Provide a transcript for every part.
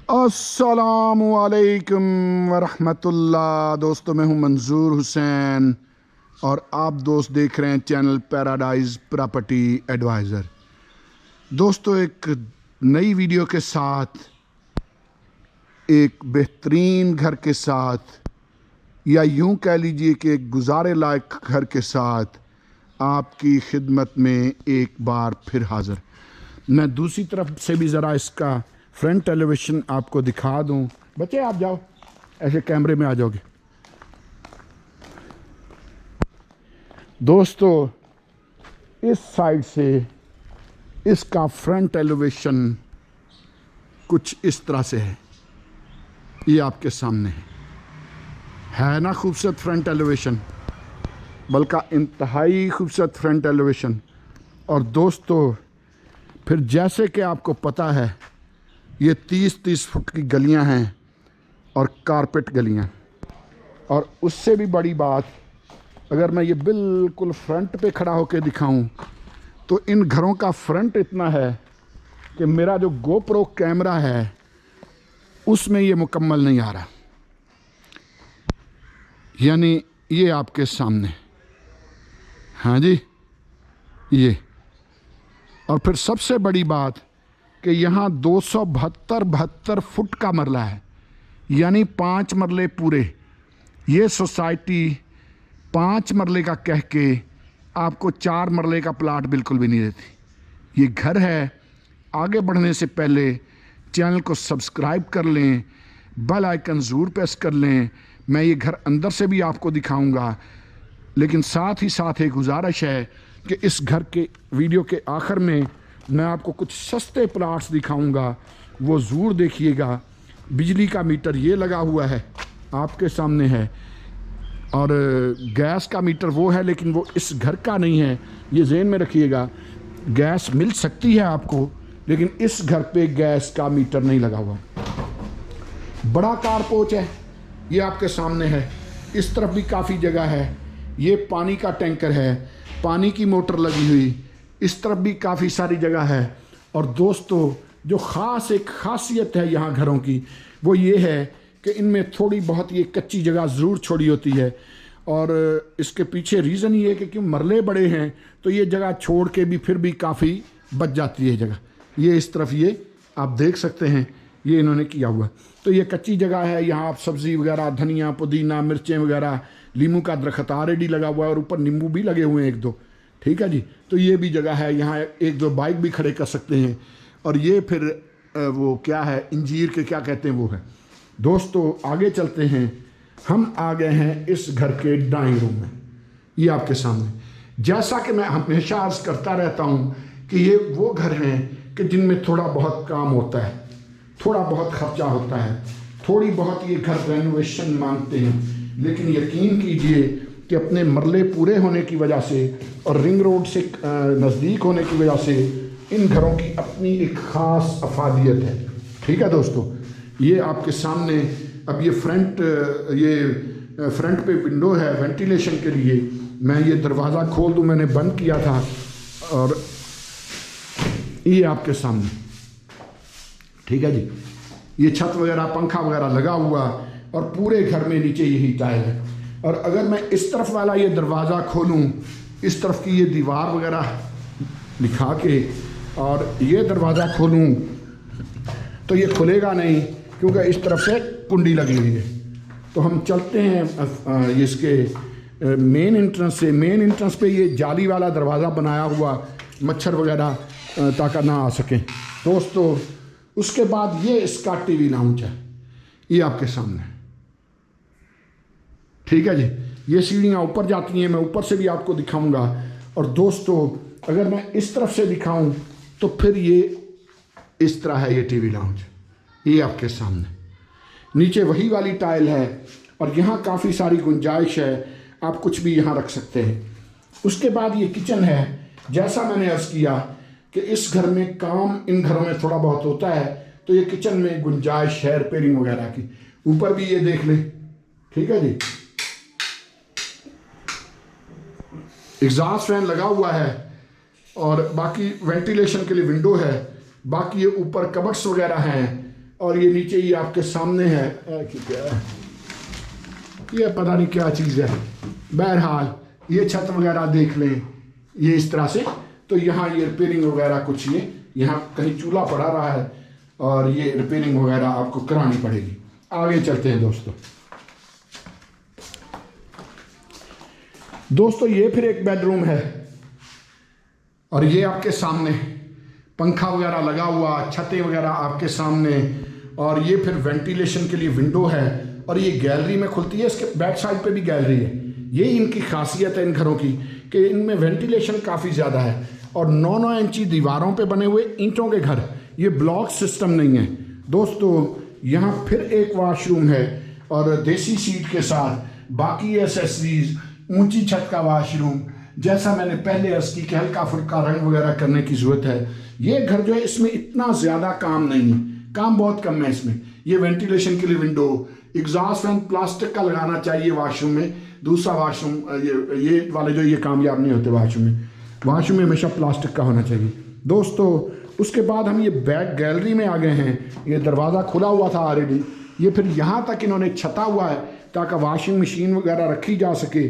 अस्सलामुअलैकुम वरहमतुल्लाह। दोस्तों, मैं हूं मंजूर हुसैन और आप दोस्त देख रहे हैं चैनल पैराडाइज प्रॉपर्टी एडवाइज़र। दोस्तों, एक नई वीडियो के साथ, एक बेहतरीन घर के साथ, या यूं कह लीजिए कि एक गुजारे लायक घर के साथ आपकी खिदमत में एक बार फिर हाज़िर। मैं दूसरी तरफ से भी ज़रा इसका फ्रंट एलिवेशन आपको दिखा दूं। बच्चे आप जाओ, ऐसे कैमरे में आ जाओगे। दोस्तों, इस साइड से इसका फ्रंट एलिवेशन कुछ इस तरह से है। ये आपके सामने है ना खूबसूरत फ्रंट एलिवेशन, बल्कि इंतहाई खूबसूरत फ्रंट एलिवेशन। और दोस्तों, फिर जैसे कि आपको पता है, ये 30-30 फुट की गलियां हैं और कारपेट गलियां। और उससे भी बड़ी बात, अगर मैं ये बिल्कुल फ्रंट पे खड़ा होकर दिखाऊं तो इन घरों का फ्रंट इतना है कि मेरा जो गोप्रो कैमरा है उसमें ये मुकम्मल नहीं आ रहा। यानी ये आपके सामने, हाँ जी, ये। और फिर सबसे बड़ी बात कि यहाँ 272 फुट का मरला है, यानी 5 मरले पूरे। ये सोसाइटी 5 मरले का कह के आपको 4 मरले का प्लाट बिल्कुल भी नहीं देती। ये घर है। आगे बढ़ने से पहले चैनल को सब्सक्राइब कर लें, बेल आइकन ज़रूर प्रेस कर लें। मैं ये घर अंदर से भी आपको दिखाऊंगा, लेकिन साथ ही साथ एक गुजारिश है कि इस घर के वीडियो के आखिर में मैं आपको कुछ सस्ते प्लाट्स दिखाऊंगा, वो ज़रूर देखिएगा। बिजली का मीटर ये लगा हुआ है, आपके सामने है, और गैस का मीटर वो है, लेकिन वो इस घर का नहीं है, ये ज़हन में रखिएगा। गैस मिल सकती है आपको, लेकिन इस घर पे गैस का मीटर नहीं लगा हुआ। बड़ा कारपोच है, ये आपके सामने है। इस तरफ भी काफ़ी जगह है। ये पानी का टैंकर है, पानी की मोटर लगी हुई। इस तरफ भी काफ़ी सारी जगह है। और दोस्तों, जो ख़ास एक ख़ासियत है यहाँ घरों की, वो ये है कि इनमें थोड़ी बहुत ये कच्ची जगह ज़रूर छोड़ी होती है। और इसके पीछे रीज़न ये है कि क्यों मरले बड़े हैं तो ये जगह छोड़ के भी फिर भी काफ़ी बच जाती है जगह। ये इस तरफ ये आप देख सकते हैं, ये इन्होंने किया हुआ। तो ये कच्ची जगह है, यहाँ आप सब्ज़ी वगैरह, धनिया, पुदीना, मिर्चें वगैरह, नींबू का दरख्त ऑलरेडी लगा हुआ है और ऊपर नींबू भी लगे हुए हैं 1-2। ठीक है जी। तो ये भी जगह है, यहाँ 1-2 बाइक भी खड़े कर सकते हैं। और ये फिर वो क्या है, इंजीर के क्या कहते हैं, वो है। दोस्तों, आगे चलते हैं। हम आ गए हैं इस घर के ड्राइंग रूम में। ये आपके सामने, जैसा कि मैं हमेशा अर्ज़ करता रहता हूँ कि ये वो घर हैं कि जिनमें थोड़ा बहुत काम होता है, थोड़ा बहुत खर्चा होता है, थोड़ी बहुत ये घर रेनोवेशन मांगते हैं। लेकिन यकीन कीजिए कि अपने मरले पूरे होने की वजह से और रिंग रोड से नज़दीक होने की वजह से इन घरों की अपनी एक ख़ास अफादियत है। ठीक है दोस्तों, ये आपके सामने अब ये फ्रंट पे विंडो है वेंटिलेशन के लिए। मैं ये दरवाज़ा खोल दूँ, मैंने बंद किया था, और ये आपके सामने। ठीक है जी। ये छत वगैरह, पंखा वगैरह लगा हुआ, और पूरे घर में नीचे यही टाइल है। और अगर मैं इस तरफ वाला ये दरवाज़ा खोलूँ, इस तरफ की ये दीवार वगैरह दिखा के और ये दरवाज़ा खोलूँ तो ये खुलेगा नहीं, क्योंकि इस तरफ से कुंडी लगी हुई है। तो हम चलते हैं इसके मेन एंट्रेंस से। मेन एंट्रेंस पे ये जाली वाला दरवाज़ा बनाया हुआ, मच्छर वगैरह ताकि ना आ सकें दोस्तों। उसके बाद ये इसका टीवी लाउंज है, ये आपके सामने। ठीक है जी। ये सीढ़ियाँ ऊपर जाती हैं, मैं ऊपर से भी आपको दिखाऊंगा। और दोस्तों, अगर मैं इस तरफ से दिखाऊं तो फिर ये इस तरह है, ये टीवी लाउंज, ये आपके सामने। नीचे वही वाली टाइल है और यहाँ काफ़ी सारी गुंजाइश है, आप कुछ भी यहाँ रख सकते हैं। उसके बाद ये किचन है। जैसा मैंने अर्ज़ किया कि इस घर में काम इन घरों में थोड़ा बहुत होता है, तो ये किचन में गुंजाइश है रिपेयरिंग वगैरह की। ऊपर भी ये देख लें। ठीक है जी। एग्जॉस्ट फैन लगा हुआ है और बाकी वेंटिलेशन के लिए विंडो है। बाकी ये ऊपर कबर्ड्स वगैरह हैं और ये नीचे ही आपके सामने है क्या ये पता नहीं क्या चीज़ है। बहरहाल ये छत वगैरह देख लें ये इस तरह से। तो यहाँ ये रिपेयरिंग वगैरह कुछ ये यहाँ कहीं चूल्हा पड़ा रहा है और ये रिपेयरिंग वगैरह आपको करानी पड़ेगी। आगे चलते हैं दोस्तों ये फिर एक बेडरूम है और ये आपके सामने पंखा वगैरह लगा हुआ, छतें वगैरह आपके सामने, और ये फिर वेंटिलेशन के लिए विंडो है और ये गैलरी में खुलती है। इसके बैक साइड पे भी गैलरी है। ये इनकी खासियत है इन घरों की कि इनमें वेंटिलेशन काफ़ी ज़्यादा है और 9-9 इंची दीवारों पे बने हुए ईंटों के घर, ये ब्लॉक सिस्टम नहीं है दोस्तों। यहाँ फिर एक वाशरूम है और देसी सीट के साथ बाकी एसेसरीज, ऊंची छत का वाशरूम। जैसा मैंने पहले अर्ज़ की कि हल्का फुल्का रंग वगैरह करने की ज़रूरत है। ये घर जो है इसमें इतना ज़्यादा काम नहीं है, काम बहुत कम है इसमें। ये वेंटिलेशन के लिए विंडो, एग्जॉस्ट फैन प्लास्टिक का लगाना चाहिए वाशरूम में। दूसरा वाशरूम ये वाले जो ये कामयाब नहीं होते वाशरूम में हमेशा प्लास्टिक का होना चाहिए दोस्तों। उसके बाद हम ये बैक गैलरी में आ गए हैं। ये दरवाज़ा खुला हुआ था ऑलरेडी, ये फिर यहाँ तक इन्होंने छता हुआ है ताकि वॉशिंग मशीन वगैरह रखी जा सके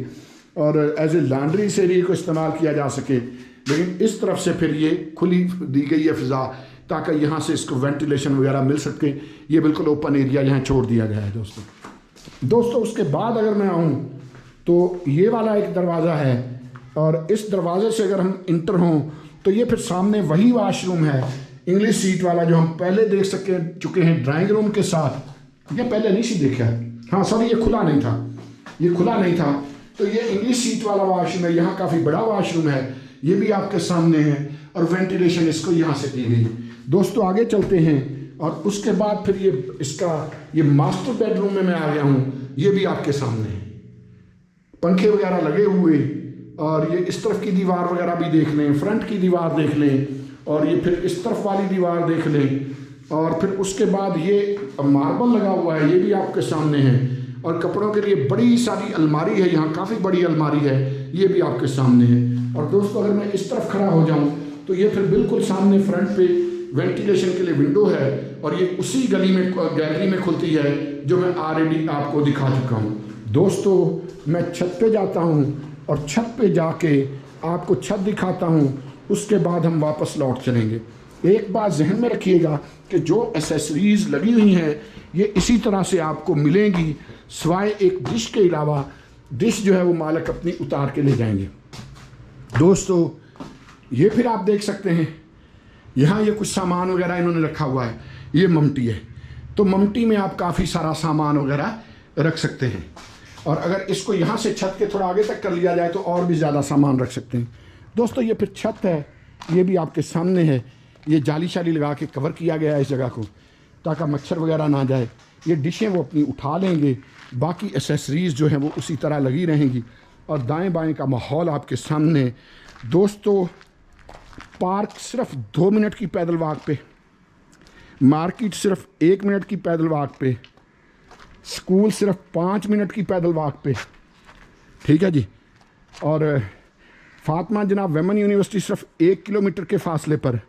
और एज ए लॉन्ड्री से एरिया को इस्तेमाल किया जा सके। लेकिन इस तरफ से फिर ये खुली दी गई है फ़िज़ा ताकि यहाँ से इसको वेंटिलेशन वगैरह मिल सके। ये बिल्कुल ओपन एरिया यहाँ छोड़ दिया गया है दोस्तों। उसके बाद अगर मैं आऊँ तो ये वाला एक दरवाज़ा है और इस दरवाजे से अगर हम इंटर हों तो ये फिर सामने वही वाशरूम है इंग्लिश सीट वाला जो हम पहले देख चुके हैं ड्राइंग रूम के साथ। ये पहले नहीं सी देखा है, हाँ सॉरी ये खुला नहीं था। तो ये इंग्लिश सीट वाला वाशरूम है। यहाँ काफ़ी बड़ा वाशरूम है, ये भी आपके सामने है और वेंटिलेशन इसको यहाँ से दी गई। दोस्तों आगे चलते हैं और उसके बाद फिर ये मास्टर बेडरूम में मैं आ गया हूँ। ये भी आपके सामने है, पंखे वगैरह लगे हुए और ये इस तरफ की दीवार वगैरह भी देख लें, फ्रंट की दीवार देख लें और ये फिर इस तरफ वाली दीवार देख लें और फिर उसके बाद ये मार्बल लगा हुआ है, ये भी आपके सामने है और कपड़ों के लिए बड़ी सारी अलमारी है, यहाँ काफ़ी बड़ी अलमारी है, ये भी आपके सामने है। और दोस्तों अगर मैं इस तरफ खड़ा हो जाऊँ तो ये फिर बिल्कुल सामने फ्रंट पे वेंटिलेशन के लिए विंडो है और ये उसी गैलरी में खुलती है जो मैं ऑलरेडी आपको दिखा चुका हूँ। दोस्तों मैं छत पे जाता हूँ और छत पे जाके आपको छत दिखाता हूँ, उसके बाद हम वापस लौट चलेंगे। एक बात जहन में रखिएगा कि जो एसेसरीज़ लगी हुई हैं ये इसी तरह से आपको मिलेंगी, सिवाय एक डिश के अलावा। डिश जो है वो मालिक अपनी उतार के ले जाएंगे। दोस्तों ये फिर आप देख सकते हैं यहाँ ये कुछ सामान वगैरह इन्होंने रखा हुआ है। ये ममटी है, तो ममटी में आप काफ़ी सारा सामान वगैरह रख सकते हैं और अगर इसको यहाँ से छत के थोड़ा आगे तक कर लिया जाए तो और भी ज़्यादा सामान रख सकते हैं। दोस्तों ये फिर छत है, ये भी आपके सामने है। ये जाली शाली लगा के कवर किया गया है इस जगह को ताकि मच्छर वगैरह ना जाए। ये डिशें वो अपनी उठा लेंगे, बाकी एसेसरीज़ जो हैं वो उसी तरह लगी रहेंगी और दाएं बाएं का माहौल आपके सामने। दोस्तों पार्क सिर्फ 2 मिनट की पैदल वॉक पे, मार्केट सिर्फ 1 मिनट की पैदल वॉक पे, स्कूल सिर्फ 5 मिनट की पैदल वॉक पे, ठीक है जी। और फातिमा जनाब वेमन यूनिवर्सिटी सिर्फ 1 किलोमीटर के फासले पर,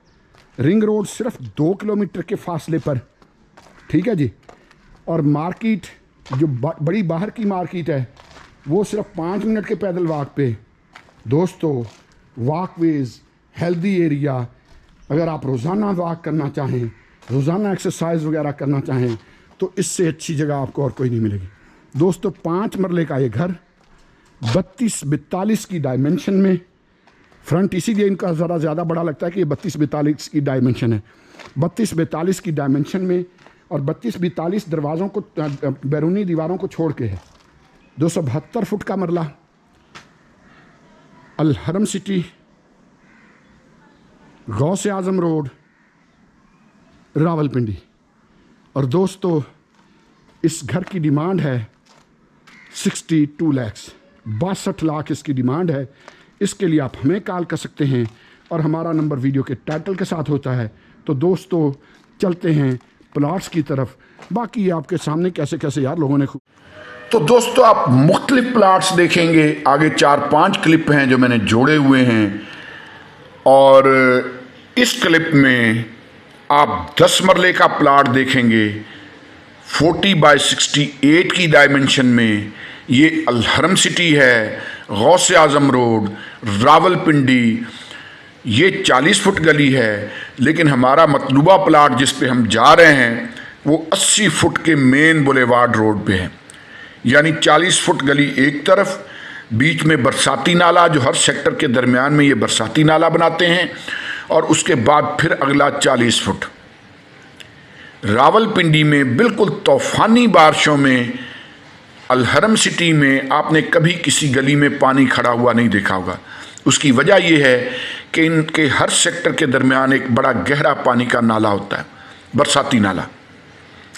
रिंग रोड सिर्फ 2 किलोमीटर के फासले पर, ठीक है जी। और मार्केट जो बड़ी बाहर की मार्केट है वो सिर्फ 5 मिनट के पैदल वॉक पे। दोस्तों वॉकवेज़, हेल्दी एरिया, अगर आप रोज़ाना वॉक करना चाहें, रोज़ाना एक्सरसाइज वगैरह करना चाहें तो इससे अच्छी जगह आपको और कोई नहीं मिलेगी। दोस्तों 5 मरले का ये घर 32-42 की डायमेंशन में, फ्रंट इसीलिए इनका ज़रा ज़्यादा बड़ा लगता है कि ये 32-42 की डायमेंशन है, 32-42 की डायमेंशन में और 32-42 दरवाज़ों को, बैरूनी दीवारों को छोड़ के है। 272 फुट का मरला, अल हरम सिटी, गौसे आज़म रोड, रावलपिंडी। और दोस्तों इस घर की डिमांड है 62 लाख, 62 लाख इसकी डिमांड है। इसके लिए आप हमें कॉल कर सकते हैं और हमारा नंबर वीडियो के टाइटल के साथ होता है। तो दोस्तों चलते हैं प्लॉट्स की तरफ। बाकी आपके सामने कैसे कैसे यार लोगों ने। तो दोस्तों आप मुख्तलिफ प्लॉट्स देखेंगे, आगे 4-5 क्लिप हैं जो मैंने जोड़े हुए हैं और इस क्लिप में आप 10 मरले का प्लाट देखेंगे 40 बाय 68 की डायमेंशन में। ये अलहरम सिटी है, गौसे आजम रोड, रावलपिंडी। ये 40 फुट गली है, लेकिन हमारा मतलूबा प्लाट जिस पे हम जा रहे हैं वो 80 फुट के मेन बुलेवार्ड रोड पे है। यानी 40 फुट गली एक तरफ, बीच में बरसाती नाला, जो हर सेक्टर के दरमियान में ये बरसाती नाला बनाते हैं, और उसके बाद फिर अगला 40 फुट। रावलपिंडी में बिल्कुल तूफानी बारिशों में, अलहरम सिटी में आपने कभी किसी गली में पानी खड़ा हुआ नहीं देखा होगा। उसकी वजह यह है कि इनके हर सेक्टर के दरमियान एक बड़ा गहरा पानी का नाला होता है, बरसाती नाला।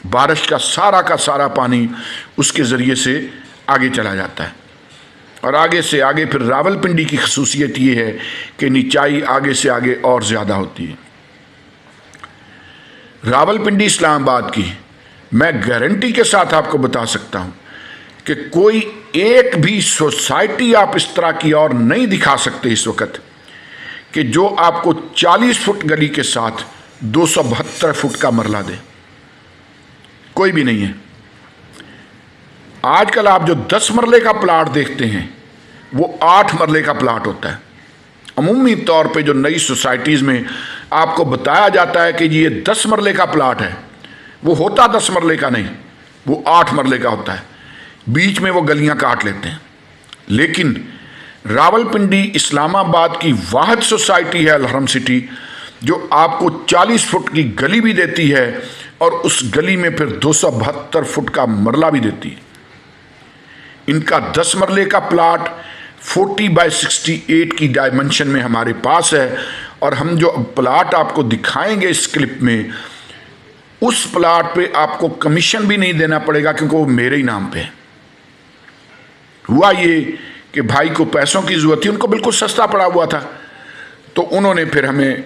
बारिश का सारा पानी उसके ज़रिए से आगे चला जाता है, और आगे से आगे फिर रावलपिंडी की खसूसियत ये है कि निचाई आगे से आगे और ज़्यादा होती है। रावलपिंडी इस्लामाबाद की मैं गारंटी के साथ आपको बता सकता हूँ कि कोई एक भी सोसाइटी आप इस तरह की और नहीं दिखा सकते इस वक्त कि जो आपको 40 फुट गली के साथ 272 फुट का मरला दे। कोई भी नहीं है। आजकल आप जो 10 मरले का प्लाट देखते हैं वो 8 मरले का प्लाट होता है। अमूमी तौर पे जो नई सोसाइटीज़ में आपको बताया जाता है कि ये 10 मरले का प्लाट है, वो होता 10 मरले का नहीं, वो 8 मरले का होता है। बीच में वो गलियां काट लेते हैं। लेकिन रावलपिंडी इस्लामाबाद की वाहिद सोसाइटी है अलहरम सिटी, जो आपको 40 फुट की गली भी देती है और उस गली में फिर 272 फुट का मरला भी देती है। इनका 10 मरले का प्लाट 40 बाय 68 की डायमेंशन में हमारे पास है, और हम जो प्लाट आपको दिखाएंगे इस क्लिप में, उस प्लाट पे आपको कमीशन भी नहीं देना पड़ेगा, क्योंकि वो मेरे ही नाम पे है। हुआ ये कि भाई को पैसों की ज़रूरत थी, उनको बिल्कुल सस्ता पड़ा हुआ था, तो उन्होंने फिर हमें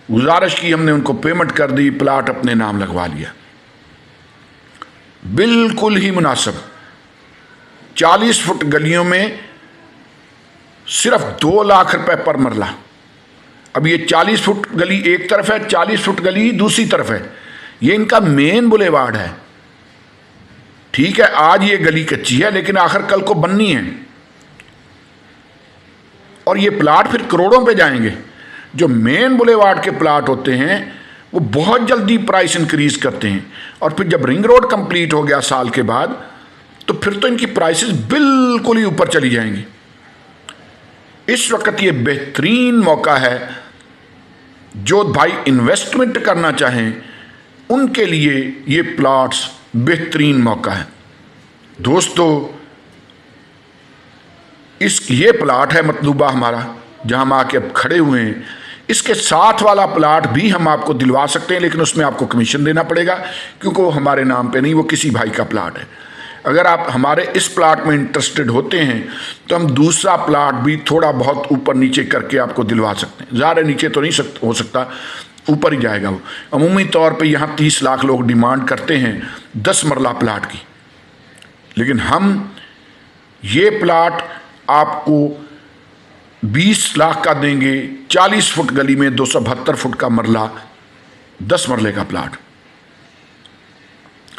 गुजारिश की, हमने उनको पेमेंट कर दी, प्लाट अपने नाम लगवा लिया। बिल्कुल ही मुनासिब। 40 फुट गलियों में सिर्फ 2 लाख रुपए पर मरला। अब ये 40 फुट गली एक तरफ है, 40 फुट गली दूसरी तरफ है। ये इनका मेन बुलेवार्ड है। ठीक है, आज ये गली कच्ची है, लेकिन आखिर कल को बननी है, और ये प्लाट फिर करोड़ों पे जाएंगे। जो मेन बुलेवार्ड के प्लाट होते हैं वो बहुत जल्दी प्राइस इंक्रीज करते हैं, और फिर जब रिंग रोड कंप्लीट हो गया साल के बाद, तो फिर तो इनकी प्राइसेस बिल्कुल ही ऊपर चली जाएंगी। इस वक्त ये बेहतरीन मौका है, जो भाई इन्वेस्टमेंट करना चाहें उनके लिए ये प्लॉट्स बेहतरीन मौका है। दोस्तों, ये प्लाट है मतलूबा हमारा, जहां हम आके अब खड़े हुए हैं। इसके साथ वाला प्लाट भी हम आपको दिलवा सकते हैं, लेकिन उसमें आपको कमीशन देना पड़ेगा, क्योंकि वो हमारे नाम पे नहीं, वो किसी भाई का प्लाट है। अगर आप हमारे इस प्लाट में इंटरेस्टेड होते हैं तो हम दूसरा प्लाट भी थोड़ा बहुत ऊपर नीचे करके आपको दिलवा सकते हैं। ज़्यादा नीचे तो नहीं हो सकता, ऊपर ही जाएगा वो। अमूमी तौर पे यहाँ 30 लाख लोग डिमांड करते हैं 10 मरला प्लाट की, लेकिन हम ये प्लाट आपको 20 लाख का देंगे। 40 फुट गली में 272 फुट का मरला, 10 मरले का प्लाट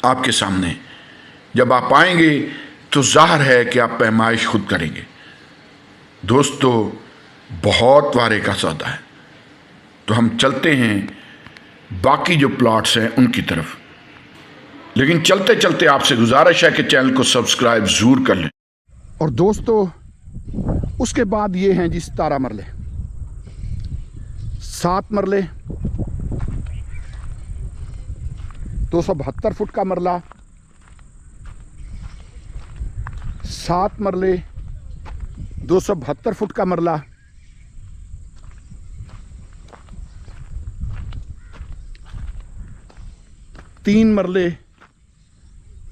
आपके सामने। जब आप आएंगे तो जाहिर है कि आप पैमाइश खुद करेंगे। दोस्तों, बहुत वारे का सौदा है। तो हम चलते हैं बाकी जो प्लॉट्स हैं उनकी तरफ, लेकिन चलते चलते आपसे गुजारिश है कि चैनल को सब्सक्राइब जरूर कर लें। और दोस्तों, उसके बाद ये हैं जी 17 मरले, 7 मरले, 272 फुट का मरला, 7 मरले, 272 फुट का मरला, 3 मरले,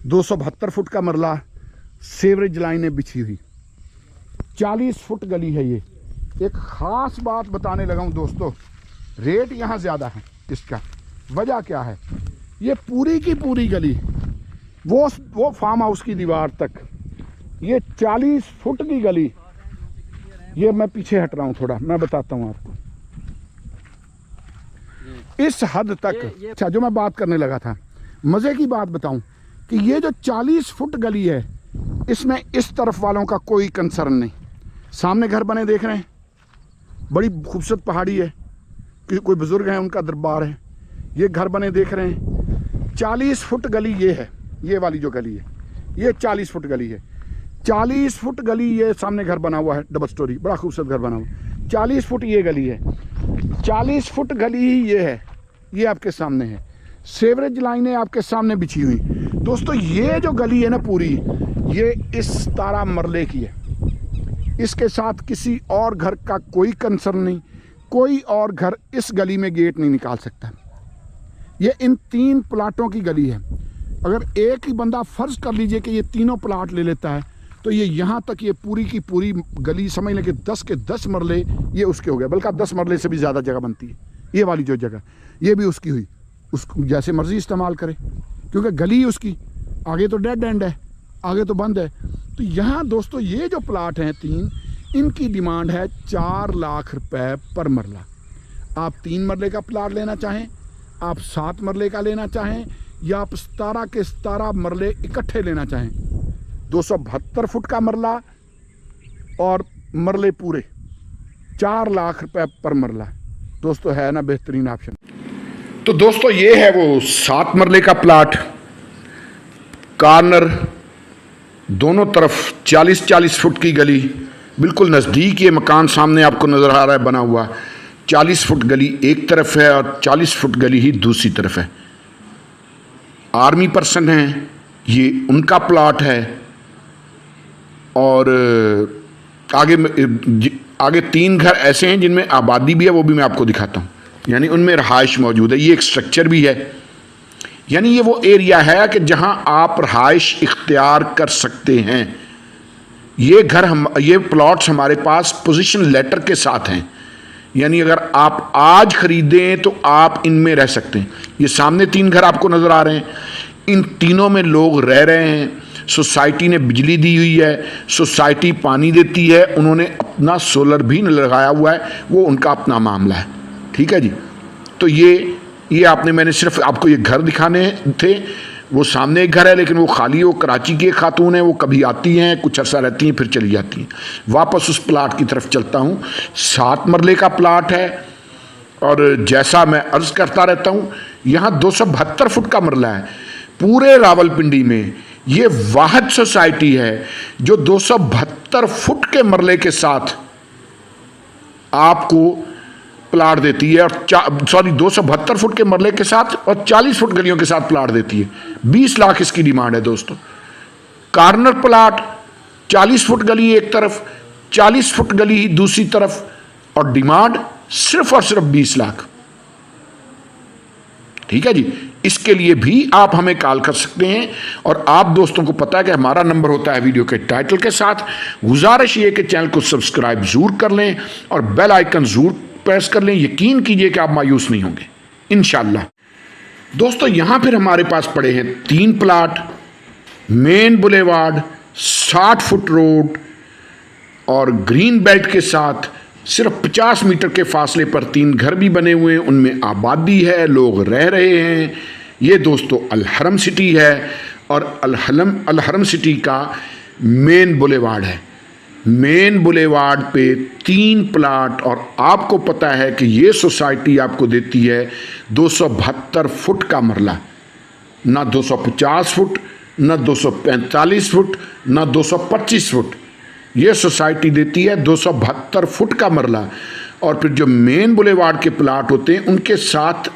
272 फुट का मरला, सेवरेज लाइनें बिछी हुई, 40 फुट गली है ये। एक ख़ास बात बताने लगा हूँ दोस्तों, रेट यहाँ ज़्यादा है इसका। वजह क्या है? ये पूरी की पूरी गली, वो फार्म हाउस की दीवार तक, ये 40 फुट की गली। ये मैं पीछे हट रहा हूँ थोड़ा, मैं बताता हूँ आपको। इस हद तक। अच्छा, जो मैं बात करने लगा था, मज़े की बात बताऊं कि ये जो 40 फुट गली है, इसमें इस तरफ वालों का कोई कंसर्न नहीं। सामने घर बने देख रहे हैं, बड़ी खूबसूरत पहाड़ी है, कि कोई बुज़ुर्ग हैं उनका दरबार है। ये घर बने देख रहे हैं। 40 फुट गली ये है, ये वाली जो गली है ये 40 फुट गली है। 40 फुट गली, ये सामने घर बना हुआ है, डबल स्टोरी, बड़ा खूबसूरत घर बना हुआ। 40 फुट ये गली है, 40 फुट गली ही ये है, ये आपके सामने है। सेवरेज लाइनें आपके सामने बिछी हुई। दोस्तों ये जो गली है ना पूरी, ये इस तारा मरले की है। इसके साथ किसी और घर का कोई कंसर्न नहीं, कोई और घर इस गली में गेट नहीं निकाल सकता। ये इन 3 प्लाटों की गली है। अगर एक ही बंदा फ़र्ज़ कर लीजिए कि ये तीनों प्लाट ले लेता है, तो ये यहाँ तक ये पूरी की पूरी गली समझ लें कि 10 के 10 मरले ये उसके हो गए, बल्कि 10 मरले से भी ज़्यादा जगह बनती है। ये वाली जो जगह ये भी उसकी हुई, उसको जैसे मर्ज़ी इस्तेमाल करे, क्योंकि गली ही उसकी, आगे तो डेड एंड है, आगे तो बंद है। तो यहाँ दोस्तों ये जो प्लाट हैं 3, इनकी डिमांड है 4 लाख रुपए पर मरला। आप 3 मरले का प्लाट लेना चाहें, आप 7 मरले का लेना चाहें, या आप 17 के 17 मरले इकट्ठे लेना चाहें, 272 फुट का मरला और मरले पूरे 4 लाख रुपए पर मरला। दोस्तों है ना बेहतरीन ऑप्शन। तो दोस्तों ये है वो 7 मरले का प्लाट, कॉर्नर, दोनों तरफ 40-40 फुट की गली, बिल्कुल नज़दीक ये मकान सामने आपको नज़र आ रहा है बना हुआ। 40 फुट गली एक तरफ है और 40 फुट गली ही दूसरी तरफ है। आर्मी पर्सन हैं, ये उनका प्लाट है। और आगे 3 घर ऐसे हैं जिनमें आबादी भी है, वो भी मैं आपको दिखाता हूँ, यानी उनमें रहाइश मौजूद है। ये एक स्ट्रक्चर भी है, यानी ये वो एरिया है कि जहाँ आप रहाइश इख्तियार कर सकते हैं। ये प्लॉट्स हमारे पास पोजीशन लेटर के साथ हैं, यानी अगर आप आज ख़रीदें तो आप इनमें रह सकते हैं। ये सामने 3 घर आपको नज़र आ रहे हैं, इन तीनों में लोग रह रहे हैं। सोसाइटी ने बिजली दी हुई है, सोसाइटी पानी देती है, उन्होंने अपना सोलर भी लगाया हुआ है, वो उनका अपना मामला है। ठीक है जी। तो ये मैंने सिर्फ आपको ये घर दिखाने थे। वो सामने एक घर है लेकिन वो खाली है, वो कराची की एक खातून है, वो कभी आती हैं, कुछ अर्सा रहती हैं, फिर चली जाती हैं। वापस उस प्लाट की तरफ चलता हूँ। 7 मरले का प्लाट है और जैसा मैं अर्ज़ करता रहता हूँ, यहाँ 272 फुट का मरला है। पूरे रावलपिंडी में ये वाहिद सोसाइटी है जो 272 फुट के मरले के साथ आपको प्लाट देती है, और 272 फुट के मरले के साथ और 40 फुट गलियों के साथ प्लाट देती है। 20 लाख इसकी डिमांड है दोस्तों। कॉर्नर प्लाट, 40 फुट गली एक तरफ, 40 फुट गली ही दूसरी तरफ, और डिमांड सिर्फ और सिर्फ 20 लाख। ठीक है जी। इसके लिए भी आप हमें कॉल कर सकते हैं, और आप दोस्तों को पता है कि हमारा नंबर होता है वीडियो के टाइटल के साथ। गुजारिश ये कि चैनल को सब्सक्राइब जरूर कर लें और बेल आइकन जरूर प्रेस कर लें। यकीन कीजिए कि आप मायूस नहीं होंगे इंशाल्लाह। दोस्तों यहाँ फिर हमारे पास पड़े हैं 3 plot, main boulevard, 60 foot road और ग्रीन बेल्ट के साथ सिर्फ 50 मीटर के फासले पर 3 घर भी बने हुए हैं, उनमें आबादी है, लोग रह रहे हैं। ये दोस्तों अल हरम सिटी है और अल हरम सिटी का मेन बुलेवार्ड है। मेन बुलेवार्ड पे 3 प्लाट, और आपको पता है कि ये सोसाइटी आपको देती है 272 फुट का मरला, ना 250 फुट, ना 245 फुट, ना 225 फुट। ये सोसाइटी देती है 272 फुट का मरला। और फिर जो मेन बुलेवार्ड के प्लाट होते हैं उनके साथ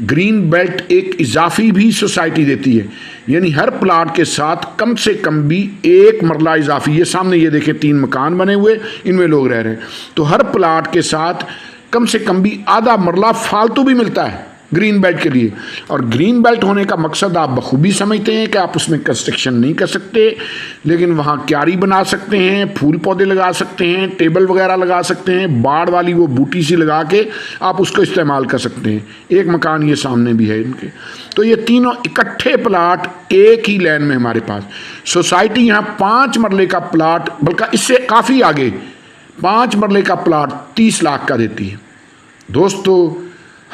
ग्रीन बेल्ट एक इजाफी भी सोसाइटी देती है, यानी हर प्लाट के साथ कम से कम भी 1 मरला इजाफी। ये सामने ये देखें 3 मकान बने हुए, इनमें लोग रह रहे हैं, तो हर प्लाट के साथ कम से कम भी आधा मरला फालतू भी मिलता है ग्रीन बेल्ट के लिए। और ग्रीन बेल्ट होने का मकसद आप बखूबी समझते हैं कि आप उसमें कंस्ट्रक्शन नहीं कर सकते, लेकिन वहाँ क्यारी बना सकते हैं, फूल पौधे लगा सकते हैं, टेबल वगैरह लगा सकते हैं, बाड़ वाली वो बूटी सी लगा के आप उसको इस्तेमाल कर सकते हैं। एक मकान ये सामने भी है इनके। तो ये तीनों इकट्ठे प्लाट एक ही लाइन में हमारे पास। सोसाइटी यहाँ 5 मरले का प्लाट, बल्कि इससे काफ़ी आगे 5 मरले का प्लाट 30 लाख का देती है। दोस्तों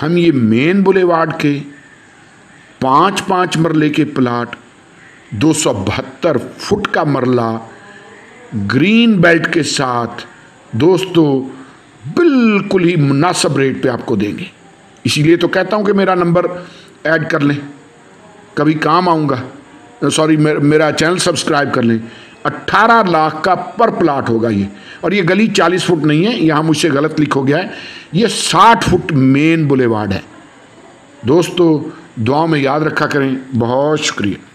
हम ये मेन बुलेवार्ड के 5-5 मरले के प्लाट, 272 फुट का मरला ग्रीन बेल्ट के साथ दोस्तों बिल्कुल ही मुनासिब रेट पे आपको देंगे। इसीलिए तो कहता हूं कि मेरा नंबर ऐड कर लें, कभी काम आऊँगा। सॉरी, मेरा चैनल सब्सक्राइब कर लें। 18 लाख का पर प्लाट होगा ये। और ये गली 40 फुट नहीं है, यहाँ मुझसे गलत लिखो गया है, ये 60 फुट मेन बुलेवार्ड है। दोस्तों दुआ में याद रखा करें। बहुत शुक्रिया।